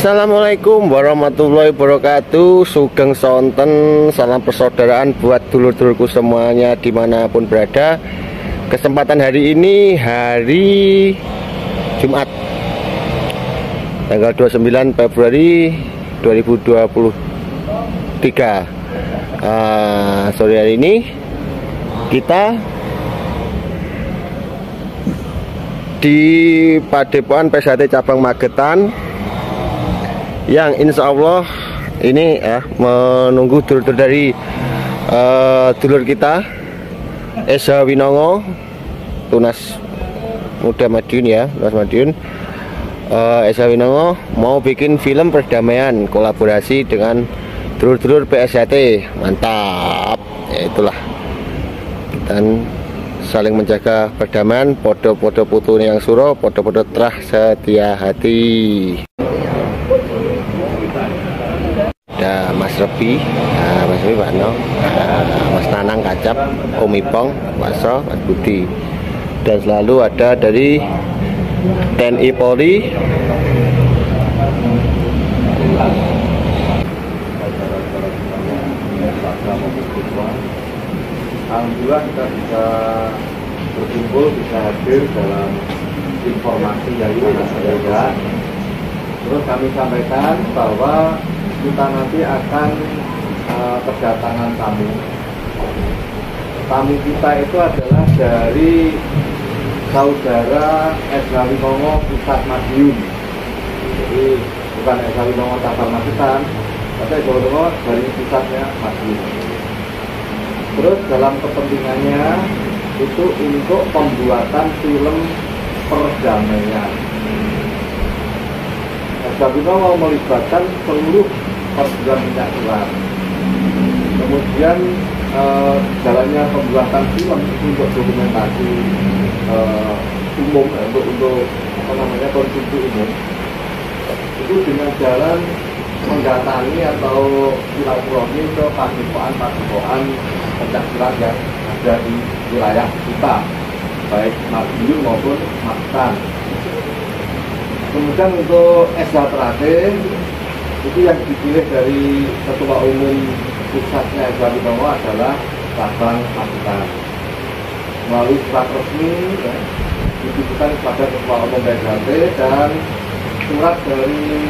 Assalamualaikum warahmatullahi wabarakatuh. Sugeng sonten, salam persaudaraan buat dulur-dulurku semuanya dimanapun berada. Kesempatan hari ini hari Jumat tanggal 29 Februari 2023. Sore hari ini kita di Padepokan PSHT Cabang Magetan, yang insya Allah ini menunggu dulur-dulur dari dulur kita Esa Winongo, Tunas Muda Madiun ya, Tunas Madiun. Esa Winongo mau bikin film perdamaian kolaborasi dengan dulur-dulur PSHT. Mantap ya, itulah kita saling menjaga perdamaian, podo-podo putune yang suro, podo-podo terah setia hati. Ada Mas Rebi, Mas Rebi Pak No, Mas Nanang Kacap, Om Ipong, Pak So, Mas Budi, dan selalu ada dari TNI Polri. Alhamdulillah kita bisa berkumpul, bisa hadir dalam informasi dari mana saja. Terus kami sampaikan bahwa kita nanti akan kedatangan tamu. Tamu kita itu adalah dari saudara Esa Winongo Pusat Madiun. Jadi bukan Esa Winongo Cabang Magetan, tapi Esa Winongo dari pusatnya Madiun. Terus dalam kepentingannya itu untuk pembuatan film perdamaian. Esa Winongo mau melibatkan seluruh perguruan minyak curah. Kemudian jalannya pembuatan film untuk dokumentasi umum, untuk konsumsi umum, itu dengan jalan mendatangi atau silaturahmi ke padepokan pencaksilat yang ada di wilayah kita, baik Madiun maupun Magetan. Kemudian untuk Esa terakhir itu yang dipilih dari Ketua Umum Pusatnya Esa Winongo adalah Cabang Magetan. Melalui surat resmi ditujukan kepada Ketua Umum PSHT dan surat dari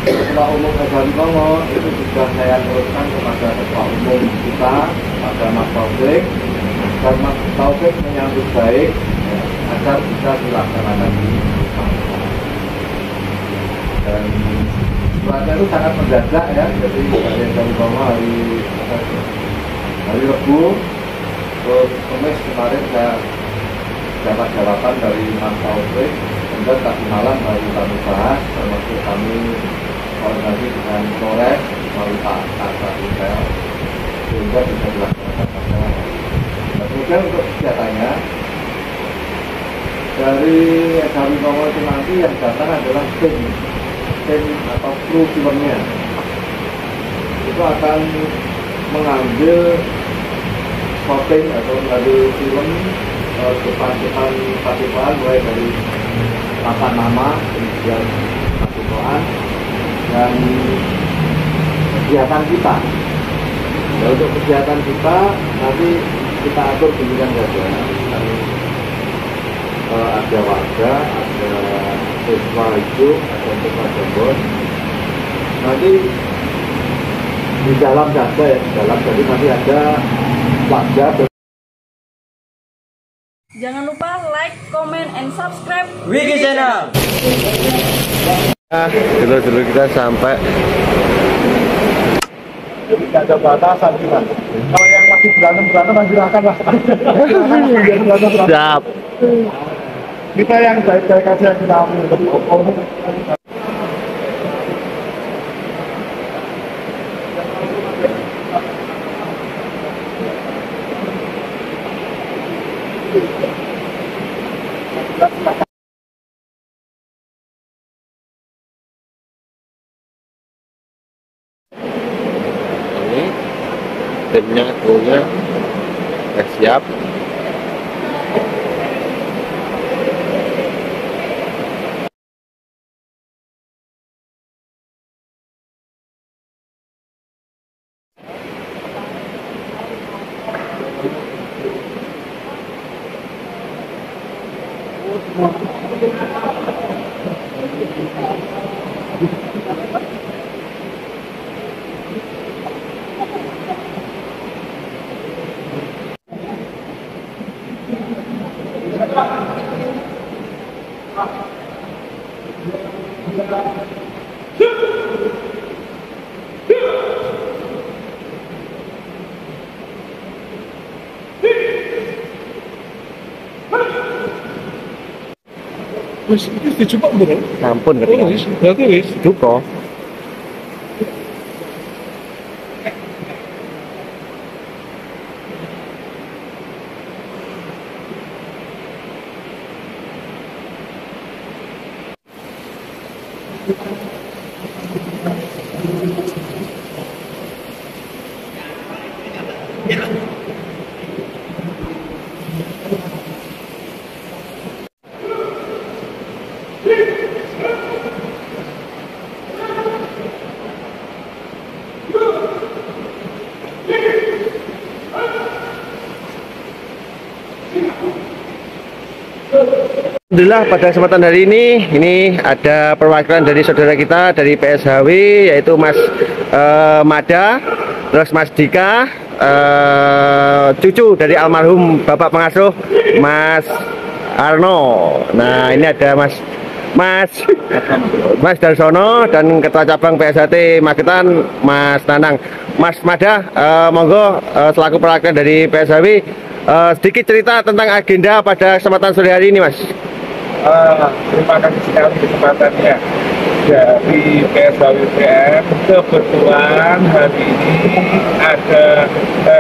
Ketua Umum Esa Winongo itu sudah saya teruskan kepada Ketua Umum kita, pada Mas Taufik, dan Mas Taufik menyambut baik agar bisa dilaksanakan di Magetan. Dan suratnya itu sangat mendadak ya, jadi dari Esa Winongo hari Rabu, terus Kamis kemarin saya dapat jawaban dari Mas Taufik, dan tadi malam baru kami bahas, termasuk kami koordinasi dengan Polres melalui Pak Kasat Intel sehingga bisa dilaksanakan pada hari. Nah, kemudian untuk kegiatannya dari Esa Winongo itu nanti yang datang adalah tim atau kru filmnya. Itu akan mengambil shooting atau mengambil film depan padepokan, mulai dari papan nama, kemudian padepokan dan kegiatan kita. Ya, untuk kegiatan kita nanti kita atur demikian saja. Ada warga, ada siswa hidup, ada siswa jambon. Nanti di dalam saja ya, di dalam, jadi nanti ada warga. Jangan lupa like, comment, and subscribe Wiki Channel. Dulu kita sampai. Tidak ada batasan kita. Kalau yang masih berantem silahkan lah. Siap. Kita yang baik-baik aja kita ambil. Ini timnya, krunya siap. Wis iki dicoba bener. Sampun Oh, ketika wis, berarti wis. duka. Alhamdulillah pada kesempatan hari ini ada perwakilan dari saudara kita dari PSHW, yaitu Mas Mada, terus Mas Dika, cucu dari almarhum Bapak Pengasuh Mas Arno. Nah, ini ada Mas Darsono dan Ketua Cabang PSHT Magetan Mas Nanang. Mas Mada, monggo selaku perwakilan dari PSHW, sedikit cerita tentang agenda pada kesempatan sore hari ini, Mas. Terima kasih sekali kesempatannya dari PSHWPM. Kebetulan hari ini ada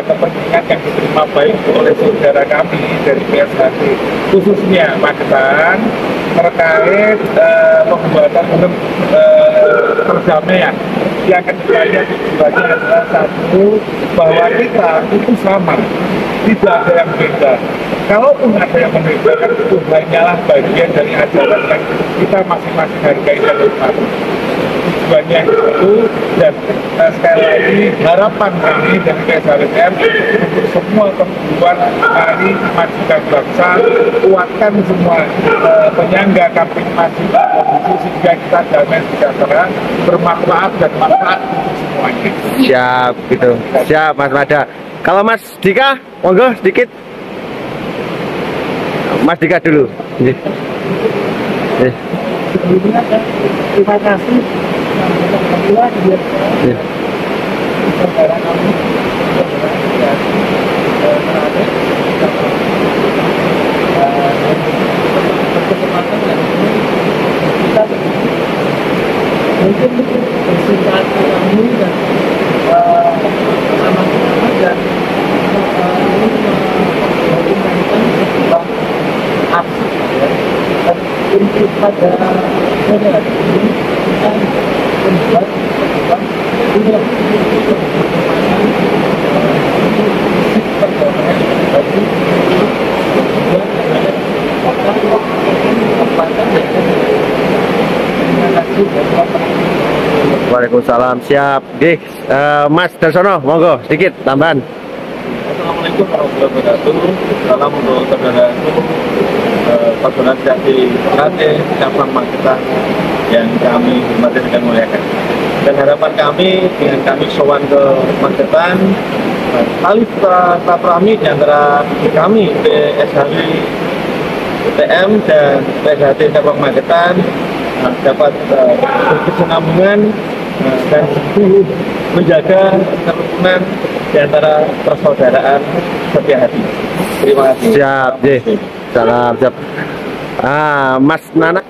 kepentingan yang diterima baik oleh saudara kami dari PSHT, khususnya Magetan, terkait pembuatan film perdamaian yang keduanya tujuannya adalah satu, bahwa kita itu sama, tidak ada yang beda. Kalaupun ada yang membedakan, itu hanyalah bagian dari ajaran yang kita masing-masing hargai dan hormati. Tujuannya itu, dan sekali lagi harapan kami dari PSHWPM untuk semua perguruan, mari majukan bangsa, kuatkan semua penyangga Kamping Masjid sehingga kita damai sejahtera, bermanfaat dan manfaat untuk semuanya. Siap gitu. Siap Mas Mada. Kalau Mas Dika, monggo sedikit. Mas Dika dulu. Sebelumnya terima kasih kedua saudara kami yang berada berkesempatan hari ini kita mungkin bersingkat kami dan bersama-sama dan menggunakan sebuah aksi dan untuk pada sore hari ini kita membuat sebuah film perdamaian bagi tujuan terhadap tempatan dan terima kasih dan Waalaikumsalam. Siap. Mas Darsono, monggo sedikit tambahan. Assalamualaikum warahmatullahi wabarakatuh. Salam untuk saudara organisasi PSHT Cabang Magetan yang kami hormati dan muliakan. Dan harapan kami dengan kami sowan ke Magetan, tali silaturahmi di antara kami PSHW UTM dan PSHT Cabang Magetan dapat berkesinambungan dan menjaga kerukunan di antara persaudaraan setia hati. Terima kasih. Siap, salam, siap. Mas Nana,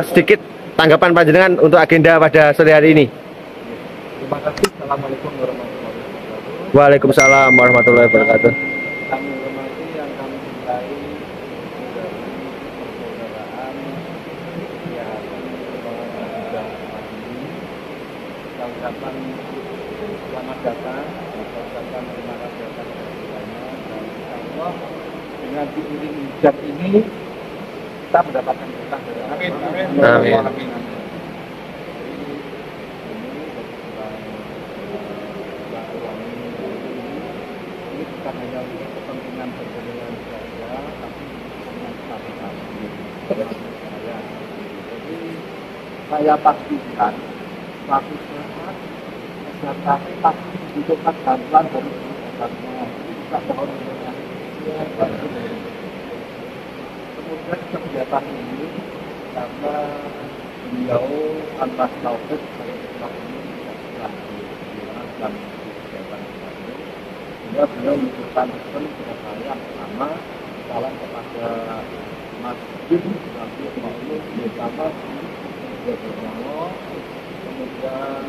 sedikit tanggapan panjenengan untuk agenda pada sore hari ini. Terima kasih. Assalamualaikum warahmatullahi wabarakatuh. Waalaikumsalam warahmatullahi wabarakatuh. Kami hormati yang kami cintai dari persaudaraan yang sudah ini. Kita ucapkan selamat datang, kita ucapkan terima kasih atas kebersamaan, dan insyaallah dengan diiring hijab ini kita mendapatkan berkah dari Allah. Amin. Amin. Amin. Ini bukan hanya untuk kepentingan berbeda saja, tapi kepentingan satu-satu. saya pastikan suatu saat peserta pasti membutuhkan bantuan dari pesertanya. Kita mohon kemudian kegiatan ini karena beliau atas taufik saya tetap ini tidak dan kegiatan ini sehingga beliau menunjukkan pesan kepada saya pertama salam kepada Mas Jim nanti maklum bersama kemudian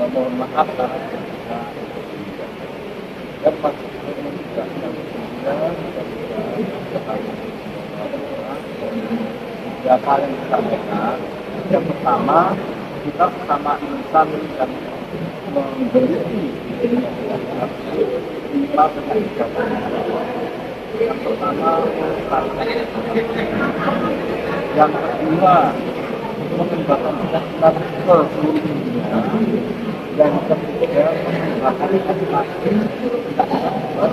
mohon maaf karena tidak dan masih juga beberapa yang disampaikan. Yang pertama, kita bersama insan dan memberi lima kegiatan. Yang pertama, yang kedua, mengembangkan kesehatan ke seluruh dunia. Dan ketiga, mengembangkan edukasi tidak dapat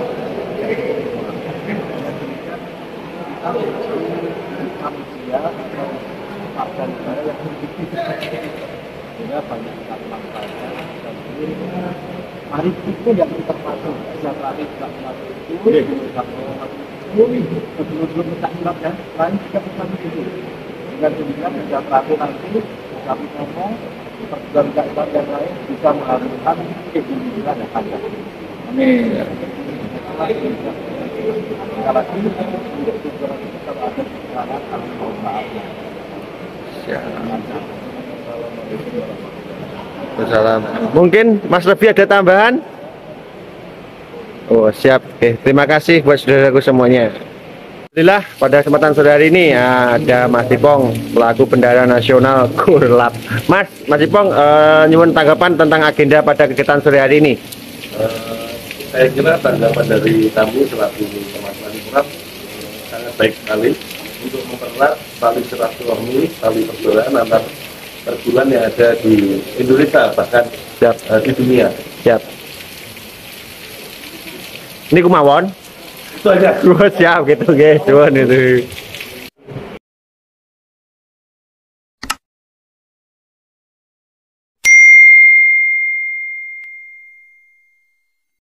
manusia atau pakaian saya yang begitu sehingga banyak yang manfaatnya dan ini mari itu yang kita patuh bisa terakhir tidak patuh itu sebelum kita ingat dan lain juga kita begitu dengan demikian bisa terakhir nanti kami ngomong perjuangan keadilan yang lain bisa mengharumkan Indonesia yang ada. Amin. Kalau ini untuk tujuan kita ada kesalahan kami mohon maaf. Salam. Mungkin Mas Lebih ada tambahan? Oh siap. Oke, terima kasih buat saudaraku semuanya. Alhamdulillah pada kesempatan sore hari ini ada Mas Ipong pelaku bendara nasional Kurlap. Mas Ipong nyuwun tanggapan tentang agenda pada kegiatan sore hari ini. Saya kira tanggapan dari kami selaku teman-teman Kurlap sangat baik sekali untuk mempererat tali silaturahmi, tali persaudaraan antar perguruan yang ada di Indonesia bahkan di dunia. Siap. Ini kumawon. Itu aja. Siap gitu guys, itu.